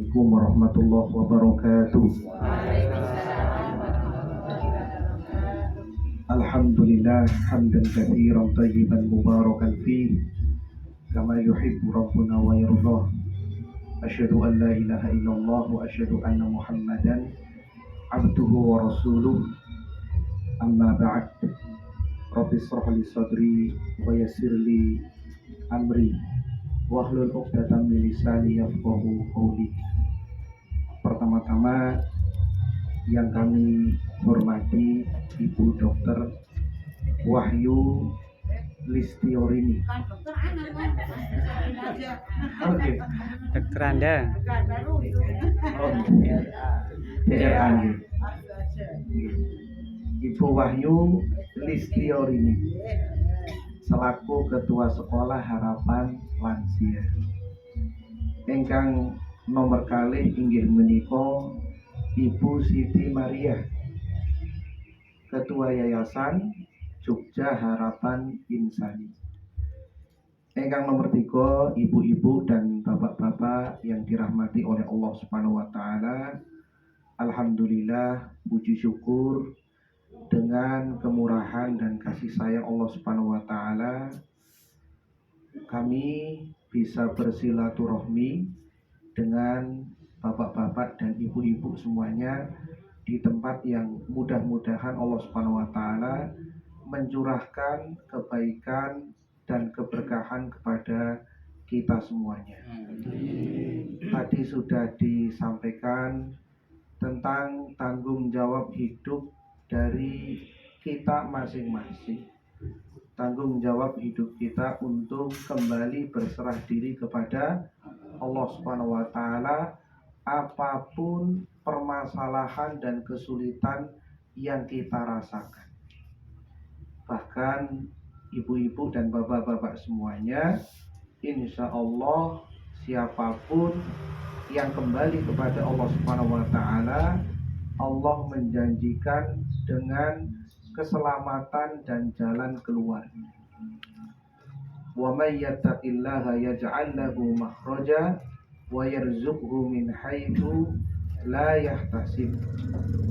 Assalamualaikum warahmatullahi wabarakatuh. Alhamdulillah hamdan katsiran thayyiban mubarakan fi kama yuhibbu rabbuna wa yardah. Asyhadu an la ilaha illallah wa asyhadu anna Muhammadan abduhu wa rasuluh. Amma ba'd. Rabbi shrah li sadri wa yassir li amri wahlul 'uqdatam min lisani yafqahu qawli. Pertama-tama yang kami hormati Ibu Dr. Wahyu Listiorini. Oke. Dokter Anda. Ibu Wahyu Listiorini selaku Ketua Sekolah Harapan Lansia. Ingkang nomor kalih inggih menika Ibu Siti Maria, Ketua Yayasan Jogja Harapan Insani. Ingkang nomor 3, ibu-ibu dan bapak-bapak yang dirahmati oleh Allah Subhanahu wa taala. Alhamdulillah, puji syukur dengan kemurahan dan kasih sayang Allah Subhanahu wa taala kami bisa bersilaturahmi dengan bapak-bapak dan ibu-ibu semuanya di tempat yang mudah-mudahan Allah Subhanahu wa taala mencurahkan kebaikan dan keberkahan kepada kita semuanya. Tadi sudah disampaikan tentang tanggung jawab hidup dari kita masing-masing. Tanggung jawab hidup kita untuk kembali berserah diri kepada Allah Subhanahu wa taala apapun permasalahan dan kesulitan yang kita rasakan. Bahkan ibu-ibu dan bapak-bapak semuanya, insya Allah siapapun yang kembali kepada Allah Subhanahu wa taala, Allah menjanjikan dengan keselamatan dan jalan keluarnya. Wa may yattaqillaha yaj'al lahu makhraja wa yarzuqhu min haitsu la yahtasib.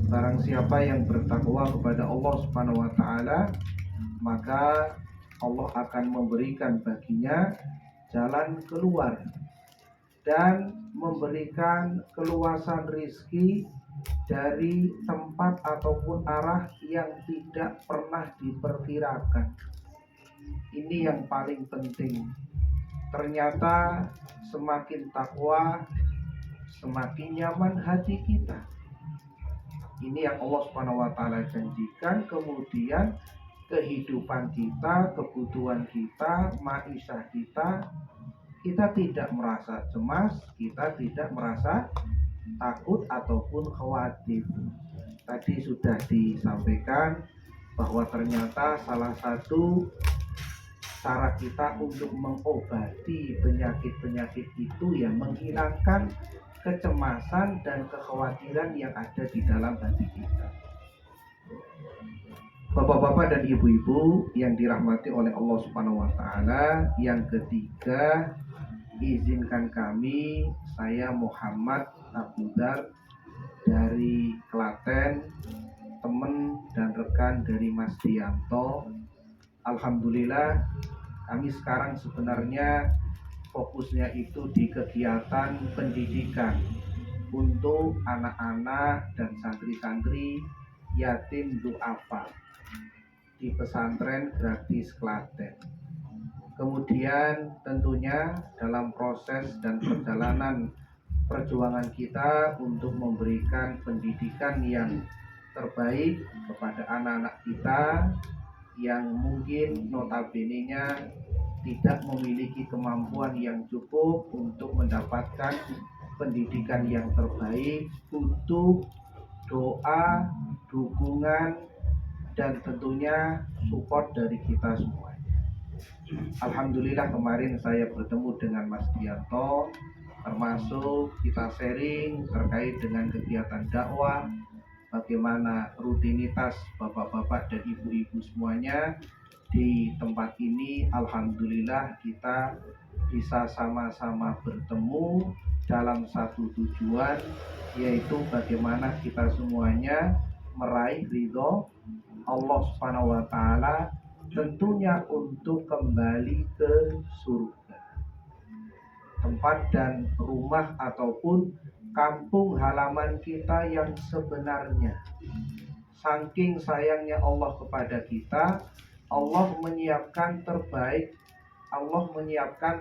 Barang siapa yang bertakwa kepada Allah Subhanahu wa taala, maka Allah akan memberikan baginya jalan keluar dan memberikan keluasan rizki dari tempat ataupun arah yang tidak pernah diperkirakan. Ini yang paling penting. Ternyata semakin takwa, semakin nyaman hati kita. Ini yang Allah Subhanahu wa taala janjikan. Kemudian kehidupan kita, kebutuhan kita, maisha kita tidak merasa cemas, kita tidak merasa takut ataupun khawatir. Tadi sudah disampaikan bahwa ternyata salah satu cara kita untuk mengobati penyakit-penyakit itu ya menghilangkan kecemasan dan kekhawatiran yang ada di dalam hati kita. Bapak-bapak dan ibu-ibu yang dirahmati oleh Allah Subhanahu wa taala, yang ketiga, izinkan kami, saya Muhammad Abdullah dari Klaten, teman dan rekan dari Mas Dianto. Alhamdulillah, kami sekarang sebenarnya fokusnya itu di kegiatan pendidikan untuk anak-anak dan santri-santri yatim du'afa di pesantren gratis Klaten. Kemudian tentunya dalam proses dan perjalanan perjuangan kita untuk memberikan pendidikan yang terbaik kepada anak-anak kita yang mungkin notabene-nya tidak memiliki kemampuan yang cukup untuk mendapatkan pendidikan yang terbaik, butuh doa, dukungan, dan tentunya support dari kita semuanya. Alhamdulillah kemarin saya bertemu dengan Mas Dianto, termasuk kita sharing terkait dengan kegiatan dakwah, bagaimana rutinitas bapak-bapak dan ibu-ibu semuanya di tempat ini. Alhamdulillah kita bisa sama-sama bertemu dalam satu tujuan, yaitu bagaimana kita semuanya meraih ridho Allah Subhanahu wa taala, tentunya untuk kembali ke surga, tempat dan rumah ataupun kampung halaman kita yang sebenarnya. Saking sayangnya Allah kepada kita, Allah menyiapkan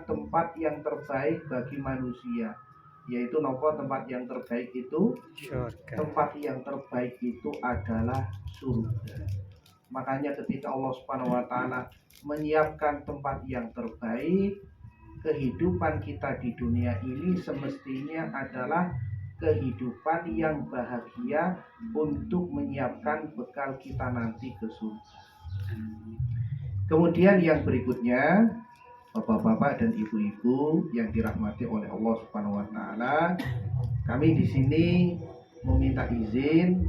tempat yang terbaik bagi manusia, yaitu tempat yang terbaik itu surga. Tempat yang terbaik itu adalah surga. Makanya ketika Allah Subhanahu wa taala menyiapkan tempat yang terbaik, kehidupan kita di dunia ini semestinya adalah kehidupan yang bahagia untuk menyiapkan bekal kita nanti ke surga. Kemudian yang berikutnya, Bapak-bapak dan ibu-ibu yang dirahmati oleh Allah Subhanahu wa taala, kami di sini meminta izin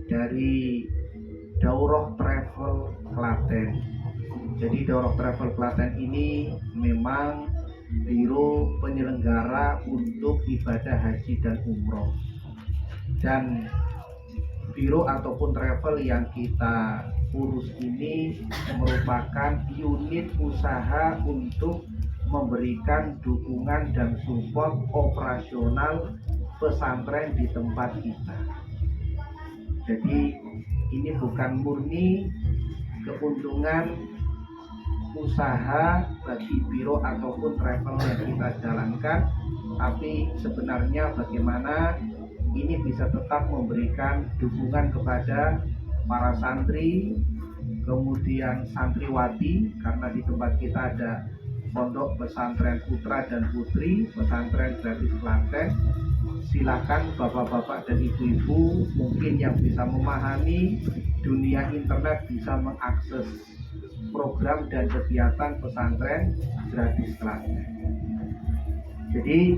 dari Daurah Travel Klaten. Jadi Daurah Travel Klaten ini memang biro penyelenggara untuk ibadah haji dan umroh. Dan biro ataupun travel yang kita urus ini merupakan unit usaha untuk memberikan dukungan dan support operasional pesantren di tempat kita. Jadi ini bukan murni keuntungan usaha bagi biro ataupun travel yang kita jalankan, tapi sebenarnya bagaimana ini bisa tetap memberikan dukungan kepada para santri, kemudian santriwati, karena di tempat kita ada pondok pesantren putra dan putri pesantren gratis Klaten. Silakan bapak-bapak dan ibu-ibu mungkin yang bisa memahami dunia internet bisa mengakses program dan kegiatan pesantren gratis Klaten. Jadi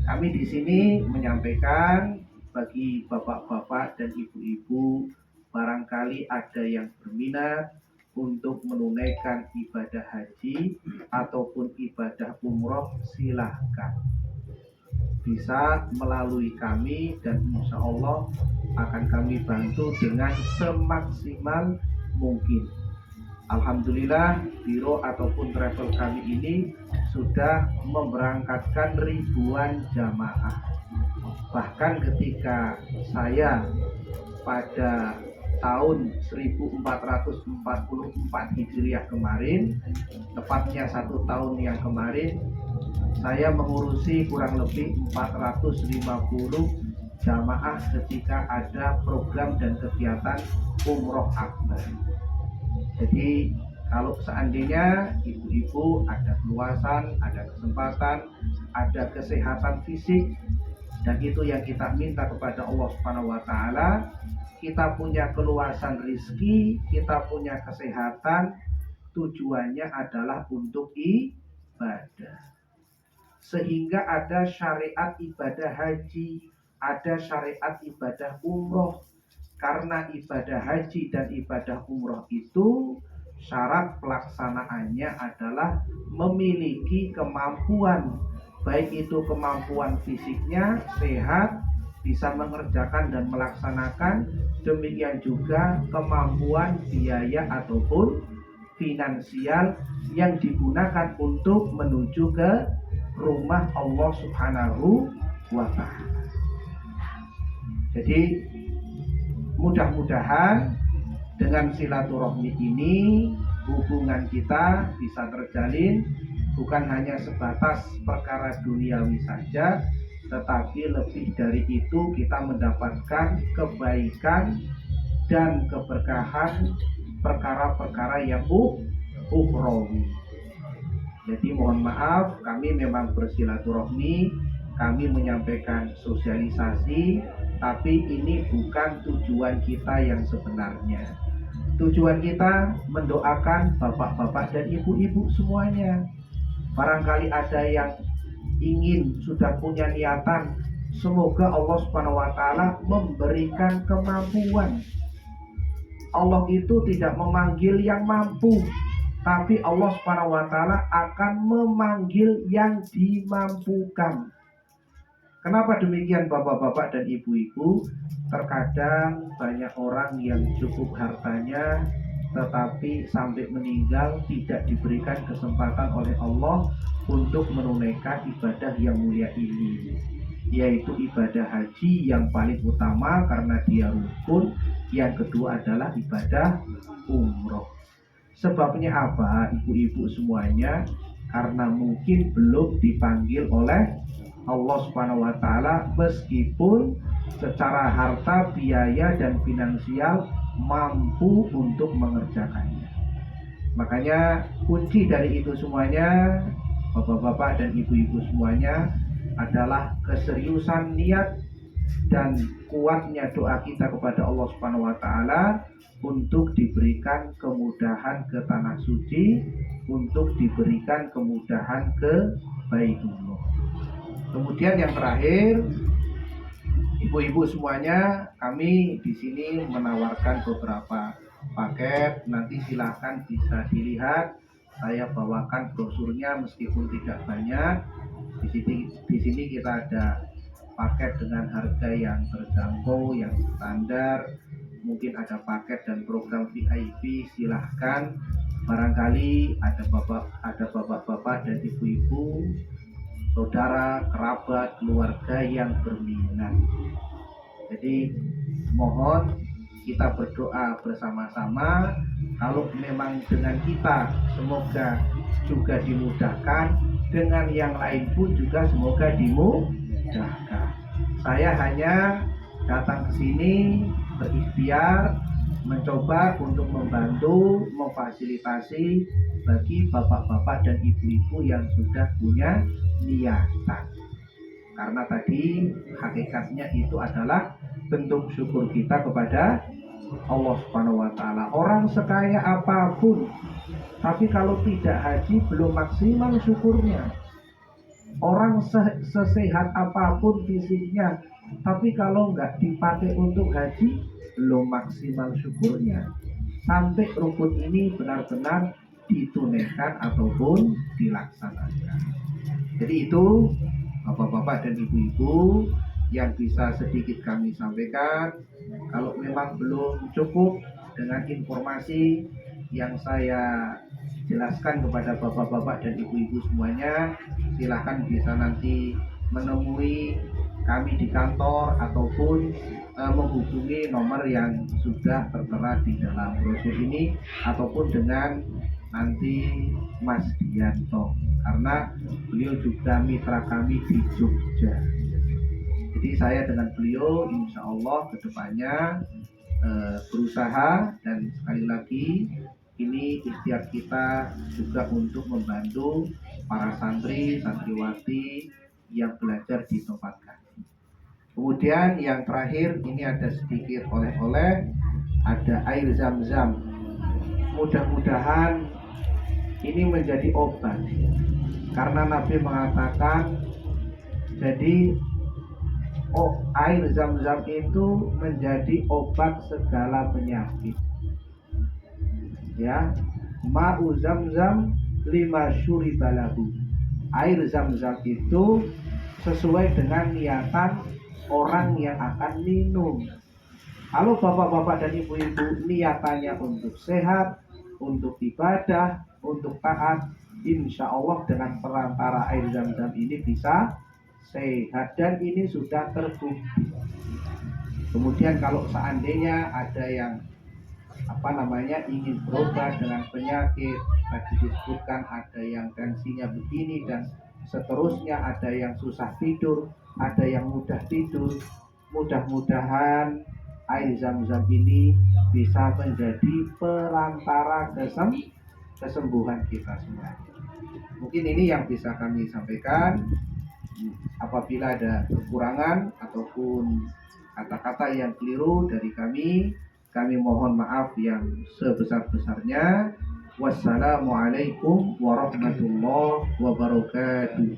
kami di sini menyampaikan bagi bapak-bapak dan ibu-ibu, barangkali ada yang berminat untuk menunaikan ibadah haji ataupun ibadah umroh, silahkan bisa melalui kami dan insya Allah akan kami bantu dengan semaksimal mungkin. Alhamdulillah, biro ataupun travel kami ini sudah memberangkatkan ribuan jamaah. Bahkan ketika saya pada tahun 1444 Hijriah kemarin, tepatnya 1 tahun yang kemarin, saya mengurusi kurang lebih 450 jamaah ketika ada program dan kegiatan umroh akbar. Jadi kalau seandainya ibu-ibu ada keluasan, ada kesempatan, ada kesehatan fisik, dan itu yang kita minta kepada Allah Subhanahu wa taala, kita punya keluasan rizki, kita punya kesehatan, tujuannya adalah untuk ibadah. Sehingga ada syariat ibadah haji, ada syariat ibadah umroh. Karena ibadah haji dan ibadah umroh itu syarat pelaksanaannya adalah memiliki kemampuan, baik itu kemampuan fisiknya sehat, bisa mengerjakan dan melaksanakan, demikian juga kemampuan biaya ataupun finansial yang digunakan untuk menuju ke rumah Allah Subhanahu wa ta'ala. Jadi mudah-mudahan dengan silaturahmi ini hubungan kita bisa terjalin, bukan hanya sebatas perkara duniawi saja, tetapi lebih dari itu kita mendapatkan kebaikan dan keberkahan perkara-perkara yang ukhrawi. Jadi mohon maaf, kami memang bersilaturahmi, kami menyampaikan sosialisasi, tapi ini bukan tujuan kita yang sebenarnya. Tujuan kita mendoakan bapak-bapak dan ibu-ibu semuanya. Barangkali ada yang ingin, sudah punya niatan, semoga Allah Subhanahu wa taala memberikan kemampuan. Allah itu tidak memanggil yang mampu, tapi Allah Subhanahu wa taala akan memanggil yang dimampukan. Kenapa demikian bapak-bapak dan ibu-ibu? Terkadang banyak orang yang cukup hartanya tetapi sampai meninggal tidak diberikan kesempatan oleh Allah untuk menunaikan ibadah yang mulia ini, yaitu ibadah haji yang paling utama karena dia rukun. Yang kedua adalah ibadah umroh. Sebabnya apa, ibu-ibu semuanya? Karena mungkin belum dipanggil oleh Allah Subhanahu wa taala, meskipun secara harta, biaya dan finansial mampu untuk mengerjakannya. Makanya kunci dari itu semuanya, bapak-bapak dan ibu-ibu semuanya, adalah keseriusan niat dan kuatnya doa kita kepada Allah Subhanahu wa taala untuk diberikan kemudahan ke tanah suci, untuk diberikan kemudahan ke Baitullah. Kemudian yang terakhir, ibu-ibu semuanya, kami di sini menawarkan beberapa paket. Nanti silahkan bisa dilihat. Saya bawakan brosurnya meskipun tidak banyak. Di sini kita ada paket dengan harga yang terjangkau, yang standar. Mungkin ada paket dan program VIP. Silahkan. Barangkali ada bapak-bapak dan ibu-ibu, saudara, kerabat, keluarga yang berminat. Jadi mohon kita berdoa bersama-sama. Kalau memang dengan kita semoga juga dimudahkan, dengan yang lain pun juga semoga dimudahkan. Saya hanya datang ke sini berikhtiar, mencoba untuk membantu, memfasilitasi bagi bapak-bapak dan ibu-ibu yang sudah punya niatan. Karena tadi hakikatnya itu adalah bentuk syukur kita kepada Allah Subhanahu wa taala. Orang sekaya apapun, tapi kalau tidak haji belum maksimal syukurnya. Orang sesehat apapun fisiknya, tapi kalau nggak dipakai untuk haji belum maksimal syukurnya. Sampai rukun ini benar-benar ditunaikan ataupun dilaksanakan. Jadi itu bapak-bapak dan ibu-ibu yang bisa sedikit kami sampaikan. Kalau memang belum cukup dengan informasi yang saya jelaskan kepada bapak-bapak dan ibu-ibu semuanya, silahkan bisa nanti menemui kami di kantor ataupun menghubungi nomor yang sudah tertera di dalam brosur ini, ataupun dengan nanti Mas Dianto, karena beliau juga mitra kami di Jogja. Jadi saya dengan beliau insya Allah kedepannya berusaha, dan sekali lagi ini ikhtiar kita juga untuk membantu para santri, santriwati yang belajar di tempat kami. Kemudian yang terakhir ini ada sedikit oleh-oleh, ada air zam-zam. Mudah-mudahan ini menjadi obat, karena Nabi mengatakan jadi air zam-zam itu menjadi obat segala penyakit. Ya, ma'u zam-zam lima syuribalahu. Air zam-zam itu sesuai dengan niatan orang yang akan minum. Kalau bapak-bapak dan ibu-ibu niatannya untuk sehat, untuk ibadah, untuk taat, insya Allah dengan perantara air zam-zam ini bisa sehat, dan ini sudah terbukti. Kemudian kalau seandainya ada yang ingin berobat dengan penyakit, tadi disebutkan ada yang tensinya begini dan seterusnya, ada yang susah tidur, ada yang mudah tidur, mudah-mudahan air zam-zam ini bisa menjadi perantara kesembuhan kita semua. Mungkin ini yang bisa kami sampaikan. Apabila ada kekurangan ataupun kata-kata yang keliru dari kami mohon maaf yang sebesar-besarnya. Wassalamualaikum warahmatullahi wabarakatuh.